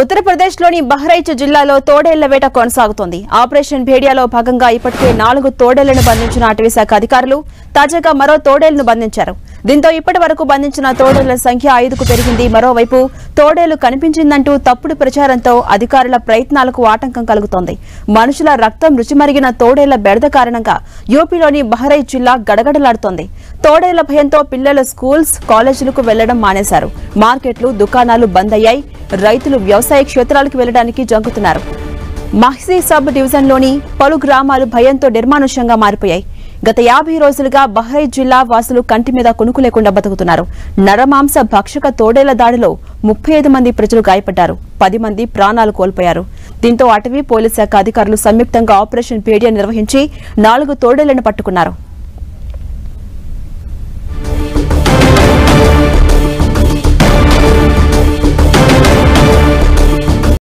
ఉత్తరప్రదేశ్లోని బహ్రైచ్ జిల్లాలో తోడేళ్ల వేట కొనసాగుతోంది. ఆపరేషన్ భేడియాలో భాగంగా ఇప్పటికే 4 తోడేళ్లను బంధించిన అటవీ శాఖ అధికారులు తాజాగా మరో తోడేళ్లను బంధించారు. దీంతో ఇప్పటి వరకు బంధించిన తోడేళ్ల సంఖ్య 5కు పెరిగింది. మరోవైపు తోడేళ్లు కనిపించిందంటూ తప్పుడు ప్రచారంతో అధికారుల ప్రయత్నాలకు ఆటంకం కలుగుతోంది. మనుషుల రక్తం రుచిమరిగిన తోడేళ్ల బెడద కారణంగా యూపీలోని బహ్రైచ్ జిల్లా గడగడలాడుతోంది. తోడేళ్ల భయంతో పిల్లలు స్కూల్స్, కాలేజీలకు వెళ్లడం మానేశారు. మార్కెట్లు, దుకాణాలు బంద్ అయ్యాయి. రైతులు వ్యవసాయ క్షేత్రాలకు వెళ్లడానికి జంకుతున్నారు. మహ్సీ సబ్ డివిజన్లోని పలు గ్రామాలు భయంతో నిర్మానుష్యంగా మారిపోయాయి. గత 50 రోజులుగా బహ్రైచ్ జిల్లా వాసులు కంటి మీద కునుకు లేకుండా బతుకుతున్నారు. నరమాంస భక్షక తోడేళ్ల దాడిలో 35 మంది ప్రజలు గాయపడ్డారు. 10 మంది ప్రాణాలు కోల్పోయారు. దీంతో అటవీ పోలీస్ శాఖ అధికారులు సంయుక్తంగా ఆపరేషన్ భేడియా నిర్వహించి 4 తోడేళ్లను పట్టుకున్నారు.